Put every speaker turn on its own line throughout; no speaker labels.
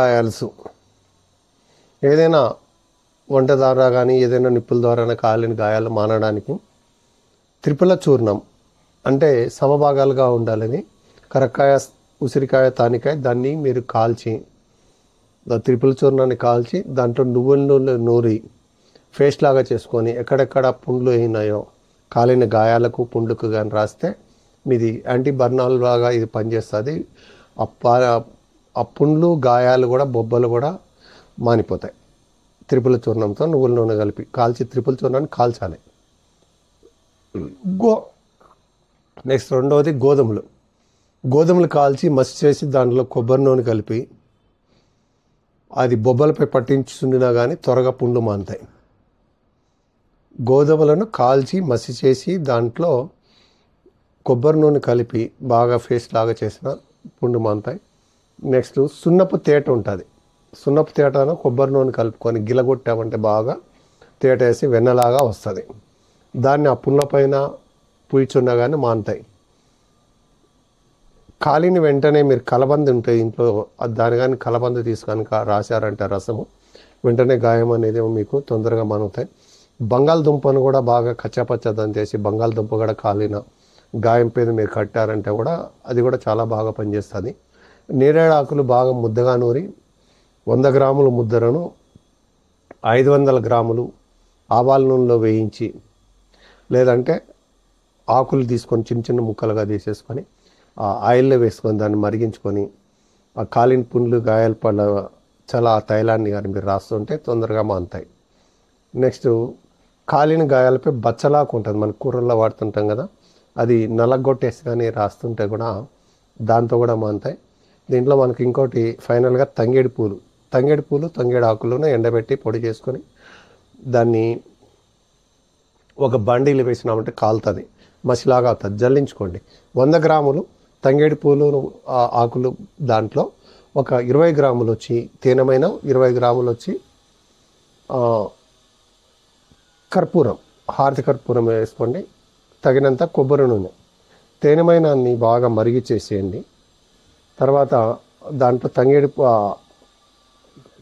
గాయాల్స్ ఏదైనా వంట ద్వారా కానీ ఏదైనా నిప్పుల ద్వారా కాలిన గాయాలు మానడానికి త్రిపుల చూర్ణం అంటే సమభాగాలుగా ఉండాలని కరక్కాయ, ఉసిరికాయ, తానికాయ దాన్ని మీరు కాల్చి త్రిపుల చూర్ణాన్ని కాల్చి దాంట్లో నువ్వుల నూనె నూరి పేస్ట్ లాగా చేసుకొని ఎక్కడెక్కడ పుండ్లు అయినాయో కాలిన గాయాలకు పుండ్లకు కానీ రాస్తే మీది యాంటీ బర్నాల్ లాగా ఇది పనిచేస్తుంది. ఆ పుండ్లు గాయాలు కూడా బొబ్బలు కూడా మానిపోతాయి. త్రిపుల చూర్ణంతో నువ్వుల నూనె కలిపి కాల్చి త్రిపుల చూర్ణాన్ని కాల్చాలి. నెక్స్ట్ రెండవది గోధుమలు కాల్చి మసి చేసి దాంట్లో కొబ్బరి నూనె కలిపి అది బొబ్బలపై పట్టించుండినా కానీ త్వరగా పుండ్లు మానుతాయి. గోధుమలను కాల్చి మసి చేసి దాంట్లో కొబ్బరి నూనె కలిపి బాగా పేస్ట్ లాగా చేసిన పుండు మానుతాయి. నెక్స్ట్ సున్నపు తేట ఉంటుంది. సున్నపు తేటను కొబ్బరి నూనె కలుపుకొని గిలగొట్టామంటే బాగా తేట వేసి వెన్నలాగా వస్తుంది. దాన్ని ఆ పుల్ల పైన పూయిచున్నా కానీ మానుతాయి. కాలిని వెంటనే మీరు కలబంద ఉంటుంది ఇంట్లో, దాని కానీ కలబంద తీసుకొని రాశారంటే రసము వెంటనే గాయం అనేది మీకు తొందరగా మానుతాయి. బంగాళదుంపను కూడా బాగా కచ్చాపచ్చదని చేసి బంగాళదుంప కూడా కాలిన గాయం పైన మీరు కట్టారంటే కూడా అది కూడా చాలా బాగా పనిచేస్తుంది. నేరేడాకులు బాగా ముద్దగా నూరి 100 గ్రాముల ముద్దలను 500 గ్రాములు ఆవాల నూనెలో వేయించి లేదంటే ఆకులు తీసుకొని చిన్న చిన్న ముక్కలుగా తీసేసుకొని ఆ ఆయిల్లో వేసుకొని దాన్ని మరిగించుకొని ఆ కాలిన పుండ్లు గాయాల పళ్ళ చాలా ఆ తైలాన్ని కానీ మీరు రాస్తుంటే తొందరగా మానుతాయి. నెక్స్ట్ కాలిన గాయాలపై బచ్చలాకు ఉంటుంది, మన కూరల్లో వాడుతుంటాం కదా, అది నలగొట్టేసి కానీ రాస్తుంటే కూడా దాంతో కూడా మానుతాయి. దీంట్లో మనకి ఇంకోటి ఫైనల్గా తంగేడు పూలు, తంగేడు ఆకులను ఎండబెట్టి పొడి చేసుకొని దాన్ని ఒక బండిలో వేసినామంటే కాలుతుంది, మసిలాగా అవుతుంది. జల్లించుకోండి. 100 గ్రాములు తంగేడు పూలు ఆకులు దాంట్లో ఒక 20 గ్రాములు వచ్చి తేనెమైన 20 గ్రాములు వచ్చి కర్పూరం, హారతి కర్పూరం వేసుకోండి. తగినంత కొబ్బరి నూనె, తేనెమైనాన్ని బాగా మరిగిచ్చేసేయండి. తర్వాత దాంట్లో తంగేడు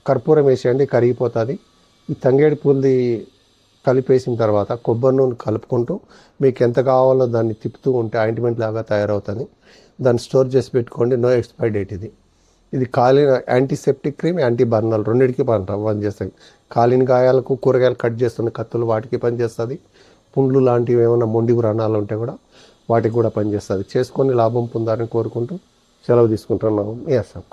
కర్పూరం వేసేయండి, కరిగిపోతుంది. ఈ తంగేడు పూలది కలిపేసిన తర్వాత కొబ్బరి నూనె కలుపుకుంటూ మీకు ఎంత కావాలో దాన్ని తిప్పుతూ ఉంటే ఆయింట్మెంట్ లాగా తయారవుతుంది. దాన్ని స్టోర్ చేసి పెట్టుకోండి. No expiry date. ఇది కాలిన యాంటీసెప్టిక్ క్రీమ్, యాంటీ బర్నల్ రెండింటికి పనిచేస్తుంది. కాలిన గాయాలకు, కూరగాయలు కట్ చేస్తున్న కత్తులు వాటికి పనిచేస్తుంది. పుండ్లు లాంటివి ఏమైనా మొండి వ్రణాలు ఉంటే కూడా వాటికి కూడా పనిచేస్తుంది. చేసుకొని లాభం పొందాలని కోరుకుంటూ సెలవు తీసుకుంటున్నాము. మీ అసలు